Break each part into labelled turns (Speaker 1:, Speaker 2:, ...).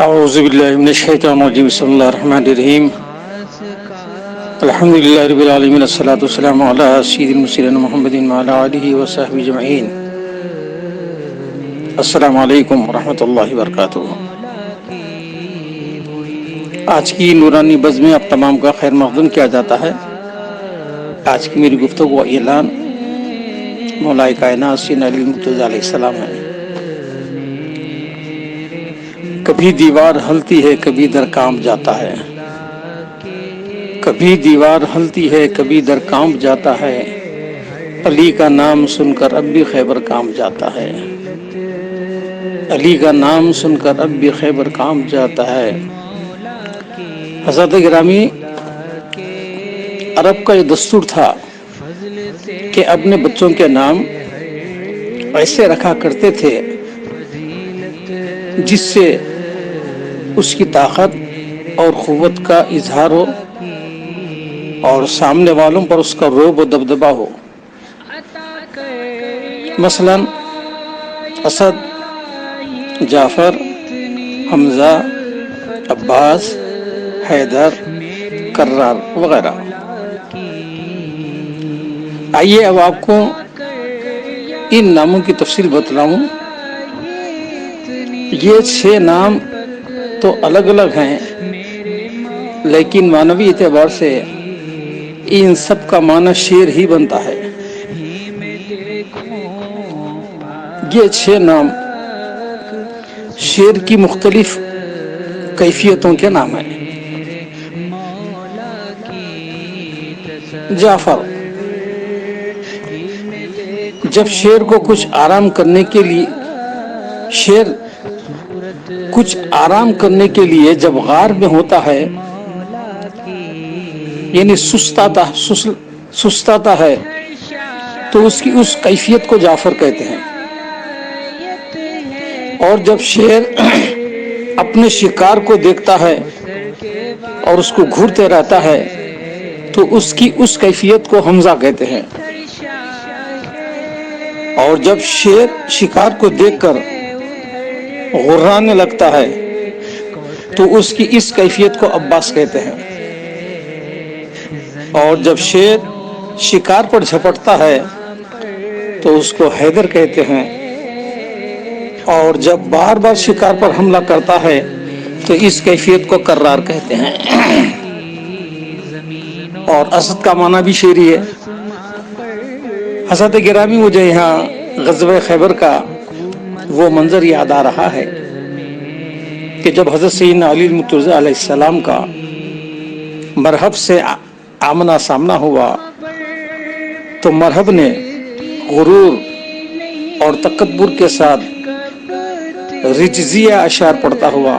Speaker 1: اعوذ باللہ من الشیطان الرجیم بسم اللہ الرحمن الرحیم الحمد للہ رب العالمین الصلاۃ والسلام علی سید المرسلین محمد وعلی آلہ وصحبہ اجمعین۔ السلام علیکم ورحمۃ اللہ وبرکاتہ۔ آج کی نورانی بزم میں آپ تمام کا خیر مقدم کیا جاتا ہے۔ آج کی میری گفتگو و اعلان مولا کائنات سیدنا علی مرتضیٰ علیہ السلام ہے۔ کبھی دیوار ہلتی ہے کبھی در کانپ جاتا ہے، کبھی دیوار ہلتی ہے کبھی در کانپ جاتا ہے، علی کا نام سن کر اب بھی خیبر کانپ جاتا ہے، علی کا نام سن کر اب بھی خیبر کانپ جاتا ہے۔ حضرت گرامی، عرب کا یہ دستور تھا کہ اپنے بچوں کے نام ایسے رکھا کرتے تھے جس سے اس کی طاقت اور قوت کا اظہار ہو اور سامنے والوں پر اس کا رعب و دبدبہ ہو۔ مثلا اسد، جعفر، حمزہ، عباس، حیدر، کرار وغیرہ۔ آئیے اب آپ کو ان ناموں کی تفصیل بتلاؤں۔ یہ 6 نام تو الگ الگ ہیں، لیکن معنوی اعتبار سے ان سب کا معنی شیر ہی بنتا ہے۔ یہ 6 نام شیر کی مختلف کیفیتوں کے نام ہیں۔ جعفر، جب شیر کو کچھ آرام کرنے کے لیے جب غار میں ہوتا ہے، یعنی سستاتا ہے، تو اس کی اس کیفیت کو جعفر کہتے ہیں۔ اور جب شیر اپنے شکار کو دیکھتا ہے اور اس کو گھورتے رہتا ہے تو اس کی اس کیفیت کو حمزہ کہتے ہیں۔ اور جب شیر شکار کو دیکھ کر غرانے لگتا ہے تو اس کی اس کیفیت کو عباس کہتے ہیں۔ اور جب شیر شکار پر جھپٹتا ہے تو اس کو حیدر کہتے ہیں۔ اور جب بار بار شکار پر حملہ کرتا ہے تو اس کیفیت کو کرار کہتے ہیں۔ اور اسد کا معنی بھی شیری ہے۔ حضرت گرامی، مجھے یہاں غزوہ خیبر کا وہ منظر یاد آ رہا ہے کہ جب حضرت سیدنا علی مرتضیٰ علیہ السلام کا مرحب سے آمنا سامنا ہوا تو مرحب نے غرور اور تکبر کے ساتھ رجزیہ اشعار پڑھتا ہوا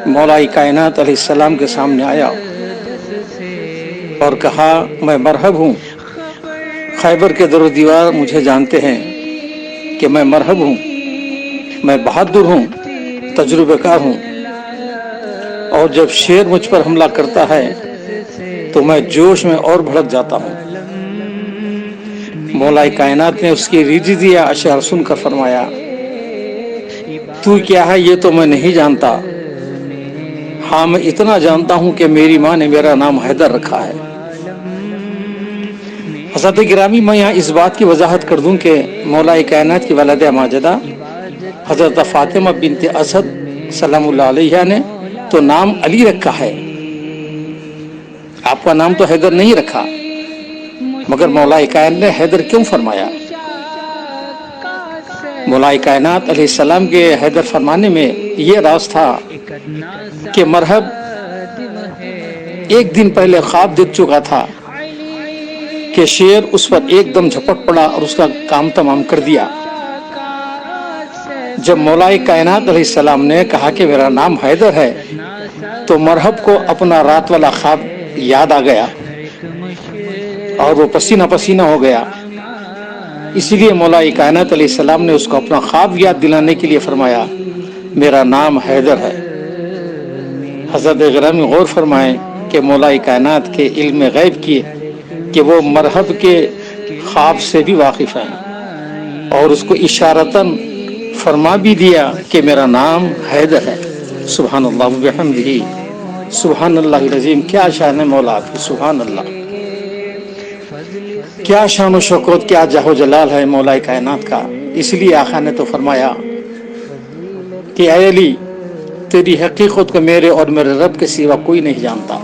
Speaker 1: مولا کائنات علیہ السلام کے سامنے آیا اور کہا، میں مرحب ہوں، خیبر کے در و دیوار مجھے جانتے ہیں کہ میں مرحب ہوں، میں بہادر ہوں، تجربہ کار ہوں، اور جب شیر مجھ پر حملہ کرتا ہے تو میں جوش میں اور بھڑک جاتا ہوں۔ مولا کائنات نے اس کی رجزیہ اشعار سن کر فرمایا، تو کیا ہے یہ تو میں نہیں جانتا، ہاں میں اتنا جانتا ہوں کہ میری ماں نے میرا نام حیدر رکھا ہے۔ حضرت گرامی، میں یہاں اس بات کی وضاحت کر دوں کہ مولا کائنات کی والدہ ماجدہ حضرت فاطمہ بنت اسد سلام اللہ علیہ نے تو نام علی رکھا ہے، آپ کا نام تو حیدر نہیں رکھا، مگر مولا کائنات نے حیدر کیوں فرمایا؟ مولا کائنات علیہ السلام کے حیدر فرمانے میں یہ راز تھا کہ مرحب ایک دن پہلے خواب دیکھ چکا تھا کہ شیر اس پر ایک دم جھپٹ پڑا اور اس کا کام تمام کر دیا۔ جب مولا کائنات علیہ السلام نے کہا کہ میرا نام حیدر ہے تو مرحب کو اپنا رات والا خواب یاد آ گیا اور وہ پسینہ پسینہ ہو گیا۔ اسی لیے مولا کائنات علیہ السلام نے اس کو اپنا خواب یاد دلانے کے لیے فرمایا، میرا نام حیدر ہے۔ حضرت گرامی غور فرمائیں کہ مولا کائنات کے علم غیب کی کہ وہ مرحب کے خواب سے بھی واقف ہیں اور اس کو اشارتاً فرما بھی دیا کہ میرا نام حیدر ہے۔ سبحان اللہ و بحمدہ سبحان اللہ العظیم. کیا شان ہے مولا کی, سبحان اللہ. کیا شان و شوکت, کیا جاہ و جلال ہے مولا کائنات کا. اس لیے آقا نے تو فرمایا کہ اے علی تیری حقیقت کو میرے اور میرے رب کے سوا کوئی نہیں جانتا.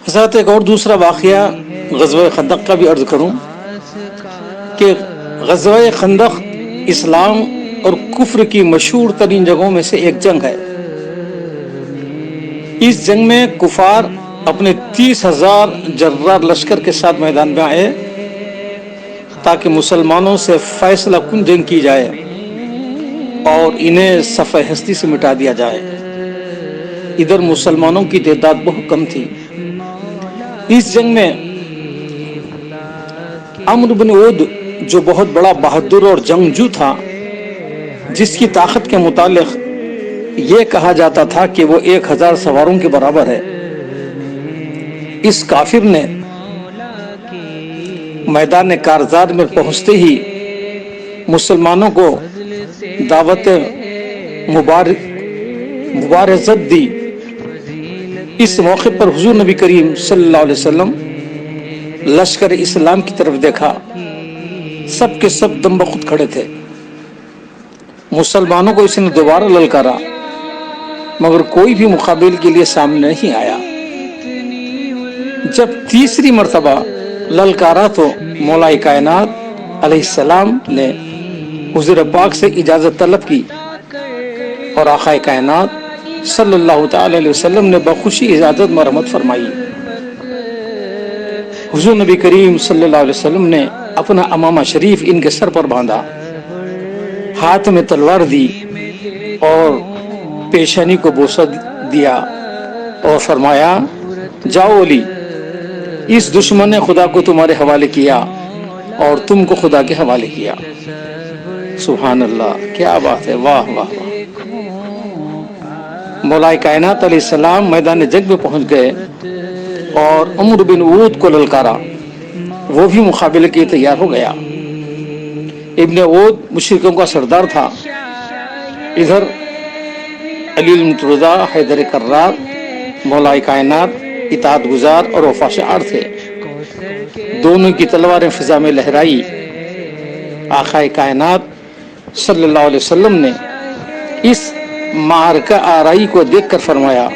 Speaker 1: حضرت ایک اور دوسرا واقعہ غزوہ خندق کا بھی عرض کروں کہ غزوہ خندق اسلام اور کفر کی مشہور ترین جگہوں میں سے ایک جنگ ہے. اس جنگ میں کفار اپنے 30,000 جرار لشکر کے ساتھ میدان میں آئے تاکہ مسلمانوں سے فیصلہ کن جنگ کی جائے اور انہیں صفحہ ہستی سے مٹا دیا جائے. ادھر مسلمانوں کی تعداد بہت کم تھی. اس جنگ میں عمرو بن عود جو بہت بڑا بہادر اور جنگجو تھا, جس کی طاقت کے متعلق یہ کہا جاتا تھا کہ وہ 1,000 سواروں کے برابر ہے, اس کافر نے میدان کارزار میں پہنچتے ہی مسلمانوں کو دعوت مبارزت دی. اس موقع پر حضور نبی کریم صلی اللہ علیہ وسلم لشکر اسلام کی طرف دیکھا. سب کے سب دم بخود کھڑے تھے. مسلمانوں کو اس نے دوبارہ للکارا مگر کوئی بھی مقابلے کے لیے سامنے نہیں آیا. جب تیسری مرتبہ للکارا تو مولا کائنات علیہ السلام نے حضور پاک سے اجازت طلب کی اور آقا کائنات صلی اللہ تعالی علیہ وسلم نے بخوشی اجازت مرحمت فرمائی. حضور نبی کریم صلی اللہ علیہ وسلم نے اپنا امامہ شریف ان کے سر پر باندھا, ہاتھ میں تلوار دی اور پیشانی کو بوسہ دیا اور فرمایا جاؤ علی, اس دشمن نے خدا کو تمہارے حوالے کیا اور تم کو خدا کے حوالے کیا. سبحان اللہ, کیا بات ہے, واہ واہ واہ. مولا کائنات علیہ السلام میدان جنگ میں پہنچ گئے اور عمرو بن عود کو للکارا. وہ بھی مقابلے کے لیے تیار ہو گیا. ابن عود مشرکوں کا سردار تھا. ادھر علی المرتضیٰ حیدر کرار مولا کائنات اطاعت گزار اور وفا شعار تھے. دونوں کی تلواریں فضا میں لہرائی. آقا کائنات صلی اللہ علیہ وسلم نے اس معرکہ آرائی کو دیکھ کر فرمایا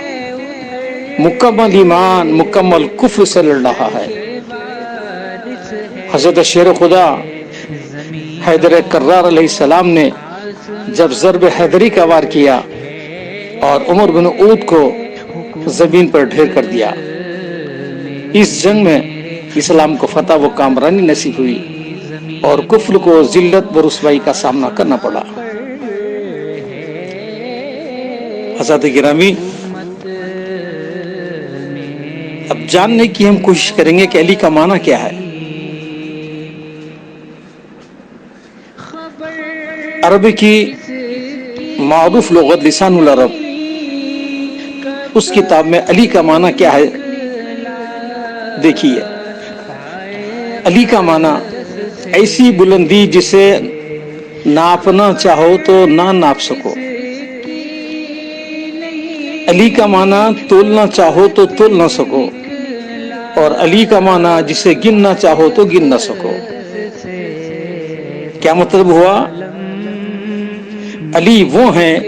Speaker 1: مکمل ایمان مکمل کفر سے لڑ رہا ہے. حضرت شیر خدا حیدر کرار علیہ السلام نے جب ضرب حیدری کا وار کیا اور عمر بن عود کو زمین پر ڈھیر کر دیا. اس جنگ میں اسلام کو فتح و کامرانی نصیب ہوئی اور کفر کو ذلت و رسوائی کا سامنا کرنا پڑا. حضرات گرامی, اب جاننے کی ہم کوشش کریں گے کہ علی کا معنی کیا ہے. عربی کی معروف لغت لسان العرب, اس کتاب میں علی کا معنی کیا ہے دیکھیے. علی کا معنی ایسی بلندی جسے ناپنا چاہو تو نہ ناپ سکو. علی کا معنی تولنا چاہو تو تول نہ سکو, اور علی کا معنی جسے گننا چاہو تو گن نہ سکو. کیا مطلب ہوا؟ علی وہ ہیں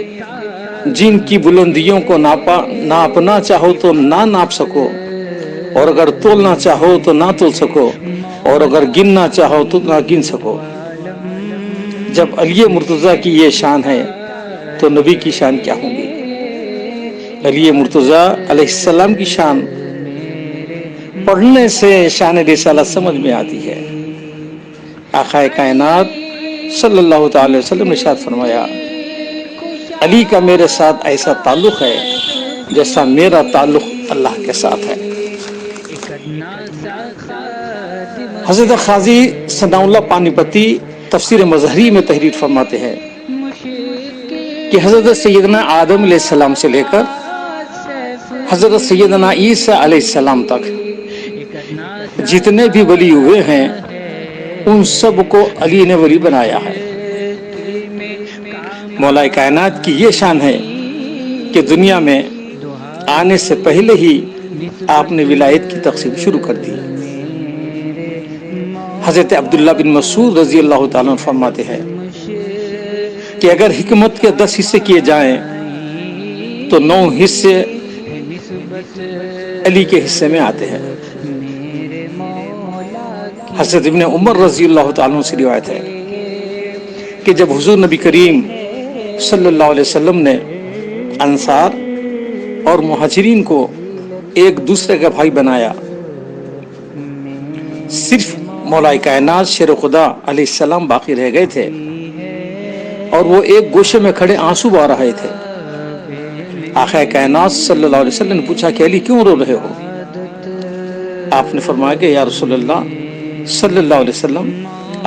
Speaker 1: جن کی بلندیوں کو ناپنا چاہو تو نہ ناپ سکو, اور اگر تولنا چاہو تو نہ تول سکو, اور اگر گننا چاہو تو نہ گن سکو. جب علی مرتضیٰ کی یہ شان ہے تو نبی کی شان کیا ہوں گی. علی مرتضیٰ علیہ السلام کی شان پڑھنے سے شان رسالت سمجھ میں آتی ہے. آقا کائنات صلی اللہ تعالی وسلم نے ارشاد فرمایا علی کا میرے ساتھ ایسا تعلق ہے جیسا میرا تعلق اللہ کے ساتھ ہے. حضرت قاضی ثناء اللہ پانی پتی تفسیر مظہری میں تحریر فرماتے ہیں کہ حضرت سیدنا آدم علیہ السلام سے لے کر حضرت سیدنا عیسیٰ علیہ السلام تک جتنے بھی ولی ہوئے ہیں ان سب کو علی نے ولی بنایا ہے. مولا کائنات کی یہ شان ہے کہ دنیا میں آنے سے پہلے ہی آپ نے ولایت کی تقسیم شروع کر دی۔ حضرت عبداللہ بن مسعود رضی اللہ تعالیٰ عنہ فرماتے ہیں کہ اگر حکمت کے 10 حصے کیے جائیں تو 9 حصے علی کے حصے میں آتے ہیں۔ حضرت ابن عمر رضی اللہ تعالیٰ عنہ سے روایت ہے کہ جب حضور نبی کریم صلی اللہ علیہ وسلم نے انصار اور مہاجرین کو ایک دوسرے کا بھائی بنایا، صرف مولا کائنات شیر خدا علیہ السلام باقی رہ گئے تھے اور وہ ایک گوشے میں کھڑے آنسو بہا رہے تھے۔ آقا کائنات صلی اللہ علیہ وسلم نے پوچھا کہ علی کیوں رو رہے ہو؟ آپ نے فرمایا کہ یا رسول اللہ صلی اللہ علیہ وسلم،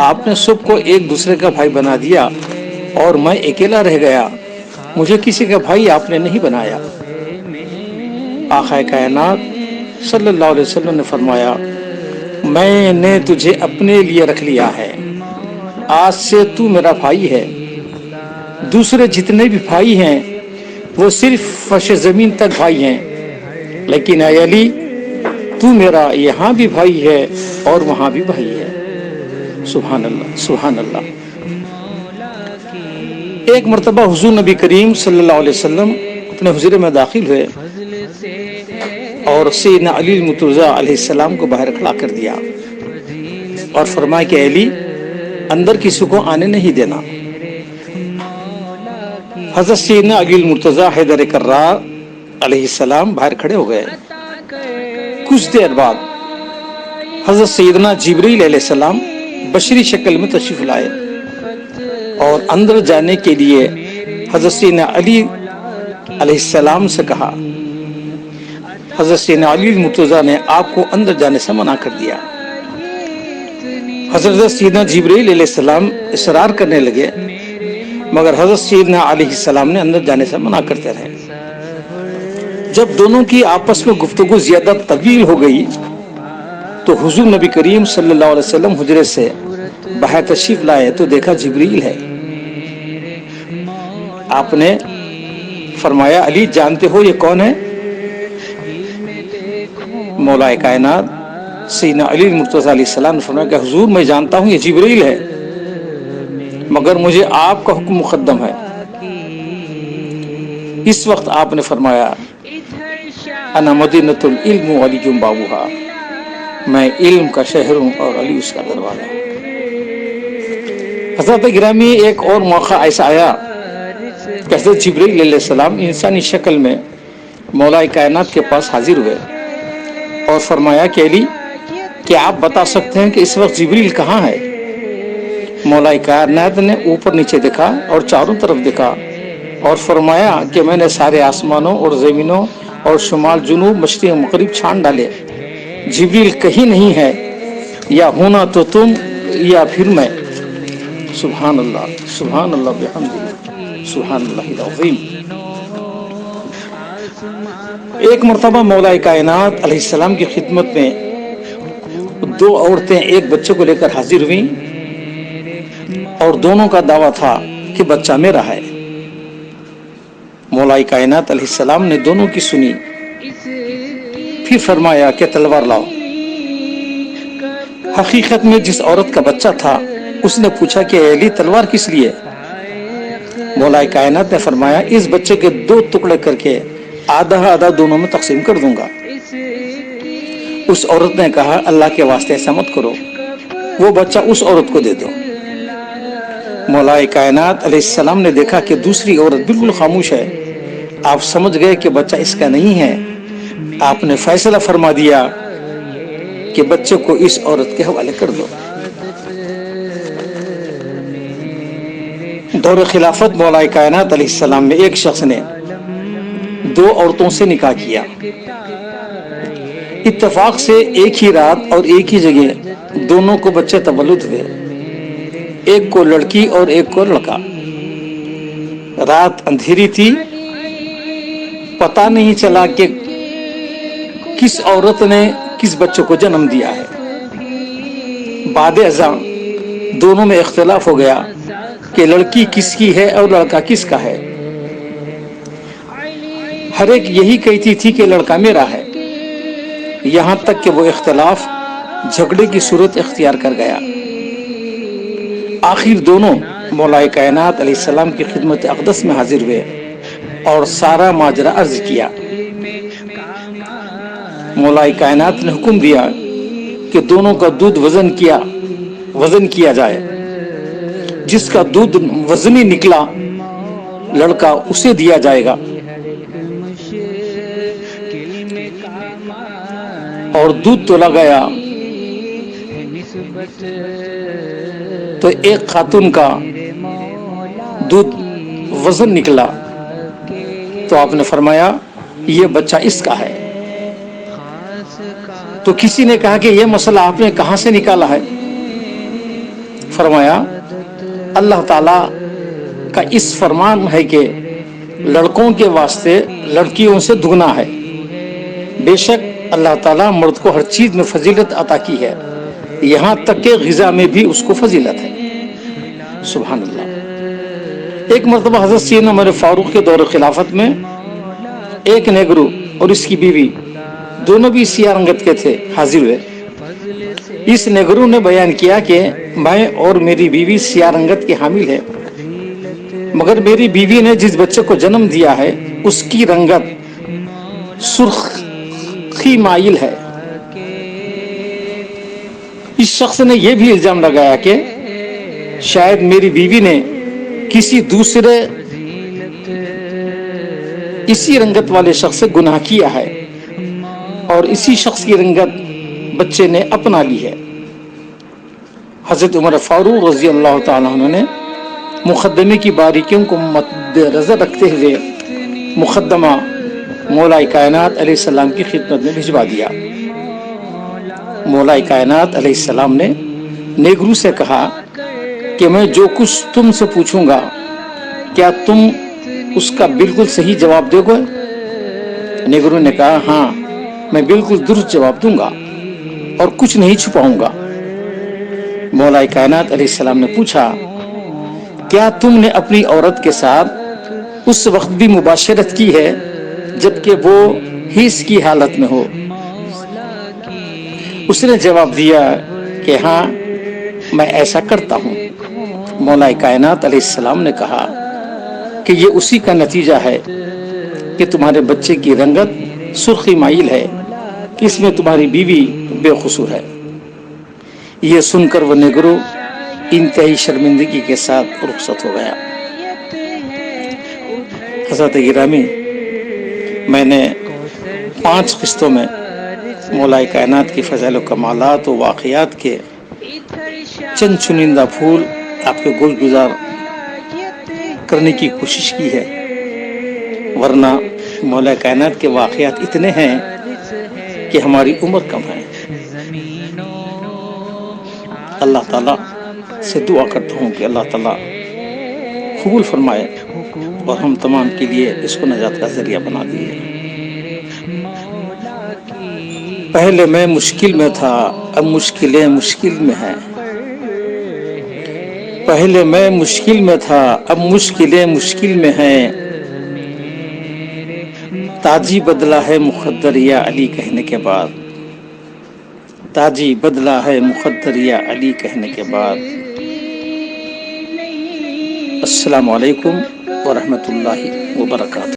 Speaker 1: آپ نے سب کو ایک دوسرے کا بھائی بنا دیا اور میں اکیلا رہ گیا، مجھے کسی کا بھائی آپ نے نہیں بنایا۔ آقا کائنات صلی اللہ علیہ وسلم نے فرمایا میں نے تجھے اپنے لیے رکھ لیا ہے، آج سے تو میرا بھائی ہے، دوسرے جتنے بھی بھائی ہیں وہ صرف فرش زمین تک بھائی ہیں، لیکن اے علی تو میرا یہاں بھی بھائی ہے اور وہاں بھی بھائی ہے۔ سبحان اللہ سبحان اللہ۔ ایک مرتبہ حضور نبی کریم صلی اللہ علیہ وسلم اپنے حجرے میں داخل ہوئے اور سیدنا علی المرتضیٰ علیہ السلام کو باہر کھڑا کر دیا اور فرمایا کہ علی اندر کسی کو آنے نہیں دینا۔ حضرت سیدنا علی المرتضیٰ حیدر کرار علیہ السلام باہر کھڑے ہو گئے۔ کچھ دیر بعد حضرت سیدنا جبرائیل علیہ السلام بشری شکل میں تشریف لائے اور اندر جانے کے لیے حضرت سیدنا علی علیہ السلام سے کہا۔ حضرت سیدنا علی المرتضیٰ نے آپ کو اندر جانے سے منع کر دیا۔ حضرت سیدنا جبرائیل علیہ السلام اصرار کرنے لگے مگر حضرت سیدنا علیہ السلام نے اندر جانے سے منع کرتے رہے۔ جب دونوں کی آپس میں گفتگو زیادہ طویل ہو گئی تو حضور نبی کریم صلی اللہ علیہ وسلم حجرے سے باہر تشریف لائے تو دیکھا جبرائیل ہے۔ آپ نے فرمایا علی جانتے ہو یہ کون ہے؟ مولا کائنات سیدنا علی المرتضیٰ علیہ السلام نے فرمایا کہ حضور میں جانتا ہوں یہ جبرائیل ہے، مگر مجھے آپ کا حکم مقدم ہے۔ اس وقت آپ نے فرمایا انا مدینۃ العلم وعلی بابوہا، میں علم کا شہر ہوں اور علی اس کا دروازہ ہوں۔ حضرت گرامی ایک اور موقع ایسا آیا کہ حضرت جبرائیل علیہ السلام انسانی شکل میں مولا کائنات کے پاس حاضر ہوئے اور فرمایا کہ علی کیا آپ بتا سکتے ہیں کہ اس وقت جبرائیل کہاں ہے؟ مولا کائنات نے اوپر نیچے دیکھا اور چاروں طرف دیکھا اور فرمایا کہ میں نے سارے آسمانوں اور زمینوں اور شمال جنوب مشرق مغرب چھان ڈالے، جبرائیل کہیں نہیں ہے، یا ہونا تو تم یا پھر میں۔ سبحان اللہ بحمدہ سبحان اللہ العظیم۔ ایک مرتبہ مولا کائنات علیہ السلام کی خدمت میں 2 عورتیں ایک بچے کو لے کر حاضر ہوئیں اور دونوں کا دعویٰ تھا کہ بچہ میرا ہے۔ مولا کائنات علیہ السلام نے دونوں کی سنی، پھر فرمایا کہ تلوار لاؤ۔ حقیقت میں جس عورت کا بچہ تھا اس نے پوچھا کہ علی تلوار کس لیے؟ مولا کائنات نے فرمایا اس بچے کے 2 ٹکڑے کر کے آدھا آدھا دونوں میں تقسیم کر دوں گا۔ اس عورت نے کہا اللہ کے واسطے ایسا مت کرو، وہ بچہ اس عورت کو دے دو۔ مولا کائنات علیہ السلام نے دیکھا کہ دوسری عورت بالکل خاموش ہے، آپ سمجھ گئے کہ بچہ اس کا نہیں ہے۔ آپ نے فیصلہ فرما دیا کہ بچے کو اس عورت کے حوالے کر دو۔ دور خلافت مولا کائنات علیہ السلام میں ایک شخص نے 2 عورتوں سے نکاح کیا۔ اتفاق سے ایک ہی رات اور ایک ہی جگہ دونوں کو بچے تولد ہوئے، ایک کو لڑکی اور ایک کو لڑکا۔ رات اندھیری تھی، پتہ نہیں چلا کہ کس عورت نے کس بچے کو جنم دیا ہے۔ بعد ازاں دونوں میں اختلاف ہو گیا کہ لڑکی کس کی ہے اور لڑکا کس کا ہے. ہر ایک یہی کہتی تھی کہ لڑکا میرا ہے، یہاں تک کہ وہ اختلاف جھگڑے کی صورت اختیار کر گیا. آخر دونوں مولا کائنات علیہ السلام کی خدمت اقدس میں حاضر ہوئے اور سارا ماجرا عرض کیا. مولا کائنات نے حکم دیا کہ دونوں کا دودھ وزن کیا جائے. جس کا دودھ وزنی نکلا لڑکا اسے دیا جائے گا، اور دودھ تولا گیا تو ایک خاتون کا دودھ وزن نکلا تو آپ نے فرمایا یہ بچہ اس کا ہے. تو کسی نے کہا کہ یہ مسئلہ آپ نے کہاں سے نکالا ہے؟ فرمایا اللہ تعالی کا اس فرمان ہے کہ لڑکوں کے واسطے لڑکیوں سے دگنا ہے. بے شک اللہ تعالیٰ مرد کو ہر چیز میں فضیلت عطا کی ہے، یہاں تک کہ غذا میں بھی اس کو فضیلت ہے. سبحان اللہ. ایک مرتبہ حضرت سیدنا عمر فاروق کے دور خلافت میں ایک نیگرو اور اس کی بیوی دونوں بھی سیاہ رنگت کے تھے حاضر ہوئے. اس نیگرو نے بیان کیا کہ میں اور میری بیوی سیاہ رنگت کی حامل ہے، مگر میری بیوی نے جس بچے کو جنم دیا ہے اس کی رنگت سرخی مائل ہے. اس شخص نے یہ بھی الزام لگایا کہ شاید میری بیوی نے کسی دوسرے اسی رنگت والے شخص سے گناہ کیا ہے اور اسی شخص کی رنگت بچے نے اپنا لی ہے. حضرت عمر فاروق رضی اللہ تعالیٰ عنہ نے مقدمے کی باریکیوں کو مد نظر رکھتے ہوئے مقدمہ مولا کائنات علیہ السلام کی خدمت میں بھجوا دیا. مولا کائنات علیہ السلام نے نیگرو سے کہا کہ میں جو کچھ تم سے پوچھوں گا کیا تم اس کا بالکل صحیح جواب دو گے؟ نیگرو نے کہا ہاں میں بالکل درست جواب دوں گا اور کچھ نہیں چھپاؤں گا. مولا کائنات علیہ السلام نے پوچھا کیا تم نے اپنی عورت کے ساتھ اس وقت بھی مباشرت کی ہے جبکہ وہ حیض کی حالت میں ہو؟ اس نے جواب دیا کہ ہاں میں ایسا کرتا ہوں. مولا کائنات علیہ السلام نے کہا کہ یہ اسی کا نتیجہ ہے کہ تمہارے بچے کی رنگت سرخی مائل ہے کہ اس میں تمہاری بیوی بے قصور ہے. یہ سن کر وہ نیگرو انتہائی شرمندگی کے ساتھ رخصت ہو گیا. حضرت گرامی، میں نے 5 قسطوں میں مولا کائنات کی فضائل و کمالات و واقعات کے چند چنندہ پھول آپ کے گل گزار کرنے کی کوشش کی ہے، ورنہ مولا کائنات کے واقعات اتنے ہیں کہ ہماری عمر کم ہے. اللہ تعالیٰ سے دعا کرتا ہوں کہ اللہ تعالیٰ قبول فرمائے اور ہم تمام کے لیے اس کو نجات کا ذریعہ بنا دیے. پہلے میں مشکل میں تھا اب مشکلیں مشکل میں ہیں. پہلے میں مشکل میں تھا اب مشکلیں مشکل میں ہیں. تاجی بدلا ہے مقدر یا علی کہنے کے بعد. تاجی بدلا ہے مقدر یا علی کہنے کے بعد. السلام علیکم ورحمۃ اللہ وبرکاتہ.